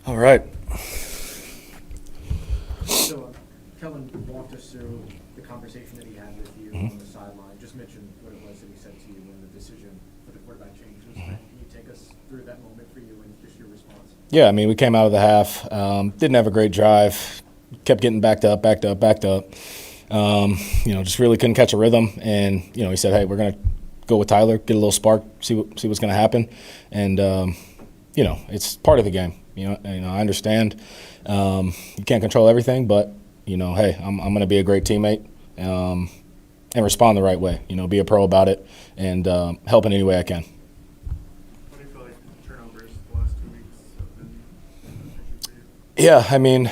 All right. So, Kellen walked us through the conversation that he had with you on the sideline. Just mentioned what it was that he said to you when the decision for the quarterback change was made. Can you take us through that moment for you and just your response? Yeah, I mean, we came out of the half, didn't have a great drive, kept getting backed up. Just really couldn't catch a rhythm. And, he said, hey, we're going to go with Tyler, get a little spark, see what's going to happen. And, it's part of the game. I understand you can't control everything, but, hey, I'm going to be a great teammate and respond the right way, be a pro about it and help in any way I can. What do you feel like the turnovers the last 2 weeks have been an issue for you? Yeah, I mean,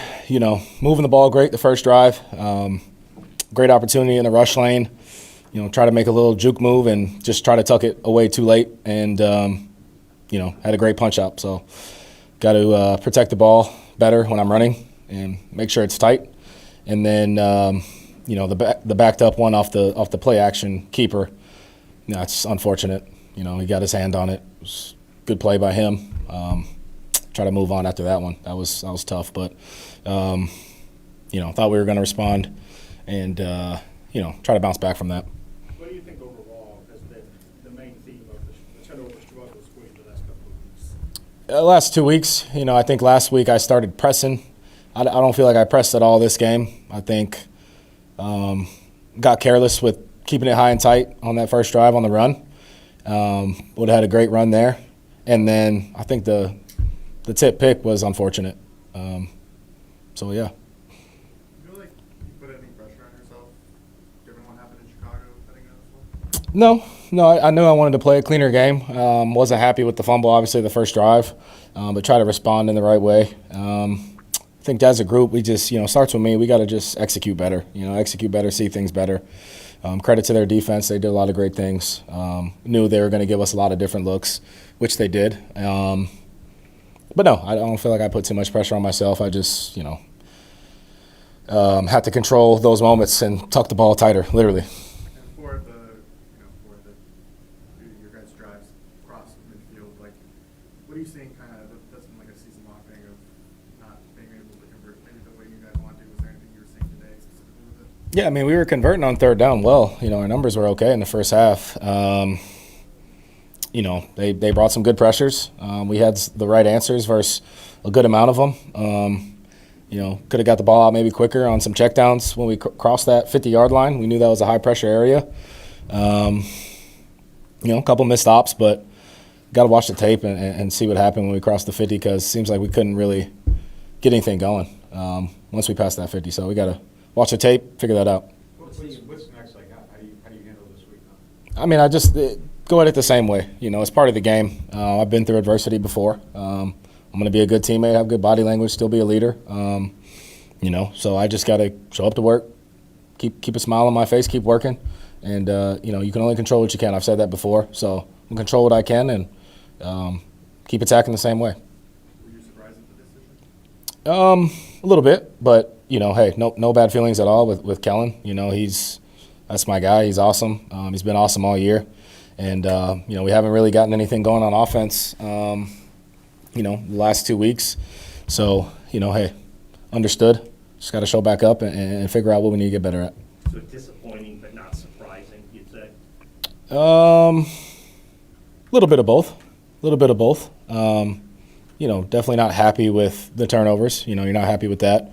moving the ball great the first drive. Great opportunity in the rush lane. Try to make a little juke move and just try to tuck it away too late and, had a great punch up. So got to protect the ball better when I'm running and make sure it's tight. And then, the backed up one off the play action keeper, it's unfortunate. He got his hand on it. It was a good play by him. Try to move on after that one. That was tough, but thought we were going to respond and try to bounce back from that. What do you think overall has been the main theme of the turnover struggles for you the last couple of weeks? Last 2 weeks, I think last week I started pressing. I don't feel like I pressed at all this game. I think got careless with keeping it high and tight on that first drive on the run. Would have had a great run there, and then I think the tip pick was unfortunate. So yeah. Do you feel like you put any pressure on yourself, given what happened in Chicago heading into this one? No, I knew I wanted to play a cleaner game. Wasn't happy with the fumble, obviously, the first drive, but try to respond in the right way. I think as a group, we just, starts with me. We got to just execute better, see things better. Credit to their defense. They did a lot of great things. Knew they were going to give us a lot of different looks, which they did. But no, I don't feel like I put too much pressure on myself. I just, had to control those moments and tuck the ball tighter, literally. And for your guys' drives across midfield, what are you seeing that's been like a season-long thing of not being able to convert maybe the way you guys want to? Was there anything you were seeing today specifically with it? Yeah, I mean, we were converting on third down well. Our numbers were okay in the first half. They brought some good pressures. We had the right answers versus a good amount of them. Could have got the ball out maybe quicker on some checkdowns when we crossed that 50-yard line. We knew that was a high-pressure area. A couple missed stops, but got to watch the tape and see what happened when we crossed the 50 because it seems like we couldn't really get anything going once we passed that 50. So we got to watch the tape, figure that out. What's next? How do you handle this week now? I mean, I just go at it the same way. It's part of the game. I've been through adversity before. I'm going to be a good teammate, have good body language, still be a leader. So I just got to show up to work, keep a smile on my face, keep working. And, you can only control what you can. I've said that before. So I'll control what I can and keep attacking the same way. Were you surprised at the decision? A little bit, but, hey, no bad feelings at all with Kellen. That's my guy. He's awesome. He's been awesome all year. And, we haven't really gotten anything going on offense, the last 2 weeks. So, hey, understood. Just got to show back up and figure out what we need to get better at. So disappointing but not surprising, you'd say? A little bit of both. Definitely not happy with the turnovers. You're not happy with that.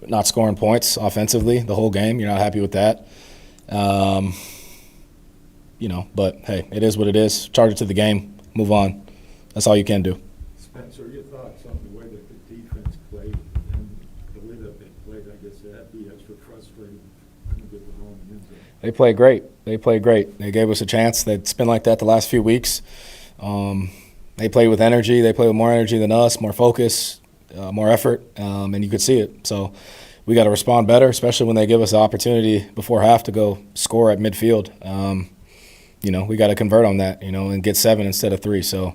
Not scoring points offensively the whole game. You're not happy with that. But, hey, it is what it is. Charge it to the game. Move on. That's all you can do. Spencer, your thoughts on the way that the defense played and the way that they played, I guess they had to be extra frustrated couldn't get the ball in the end zone. They played great. They gave us a chance. It's been like that the last few weeks. They played with energy. They played with more energy than us, more focus, more effort, and you could see it. So we got to respond better, especially when they give us the opportunity before half to go score at midfield. We got to convert on that, and get 7 instead of 3. So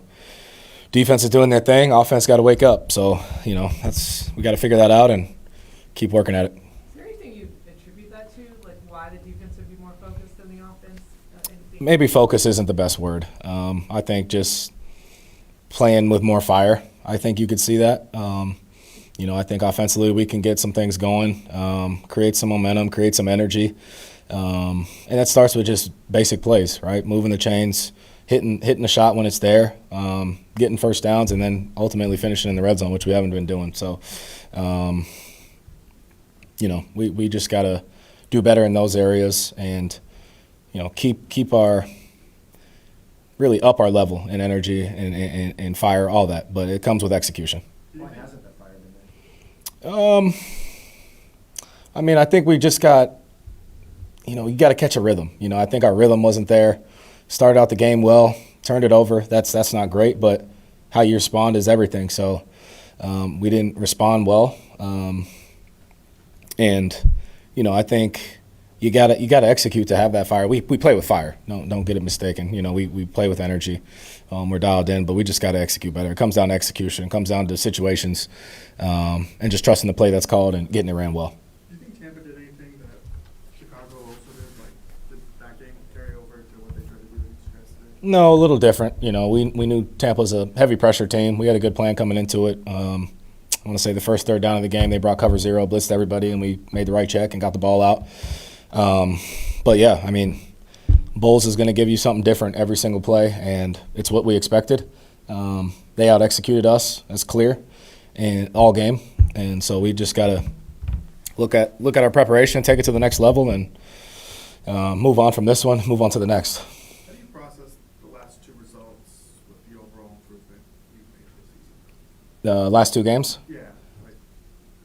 defense is doing their thing. Offense got to wake up. So, we got to figure that out and keep working at it. Is there anything you attribute that to, like why the defense would be more focused than the offense? Maybe focus isn't the best word. I think just playing with more fire. I think you could see that. I think offensively we can get some things going, create some momentum, create some energy. And that starts with just basic plays, right? Moving the chains, hitting the shot when it's there, getting first downs, and then ultimately finishing in the red zone, which we haven't been doing. So, we just got to do better in those areas and, keep our – really up our level in energy and fire, all that. But it comes with execution. Why hasn't that fire been there? I think we just got, you got to catch a rhythm. I think our rhythm wasn't there. Started out the game well, turned it over. That's not great, but how you respond is everything. So we didn't respond well. I think you gotta execute to have that fire. We play with fire. Don't get it mistaken. We play with energy. We're dialed in, but we just gotta execute better. It comes down to execution. It comes down to situations, and just trusting the play that's called and getting it ran well. Do you think Tampa did anything that Chicago also did? Like, did that game carry over to what they tried to do against you guys today? No, a little different. We knew Tampa's a heavy pressure team. We had a good plan coming into it. I want to say the first third down of the game, they brought cover zero, blitzed everybody, and we made the right check and got the ball out. But yeah, Bulls is going to give you something different every single play, and it's what we expected. They out-executed us, that's clear, and all game. And so we just got to look at our preparation, take it to the next level, and move on from this one, move on to the next. How do you process the last two results with the overall improvement you've made this season? The last two games? Yeah, like,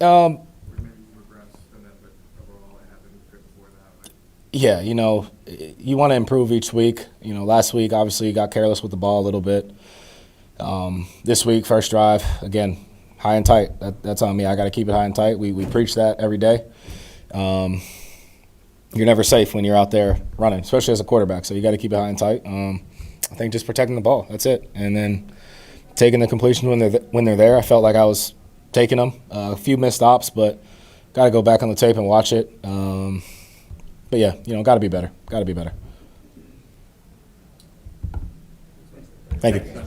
Um, or maybe you regressed and then, but overall it happened good before that. Like, Yeah, you want to improve each week. Last week, obviously, you got careless with the ball a little bit. This week, first drive, again, high and tight. That's on me. I got to keep it high and tight. We preach that every day. You're never safe when you're out there running, especially as a quarterback, so you got to keep it high and tight. I think just protecting the ball, that's it. And then taking the completions when they're there. I felt like I was taking them. A few missed ops, but got to go back on the tape and watch it. But yeah, got to be better. Got to be better. Thank you.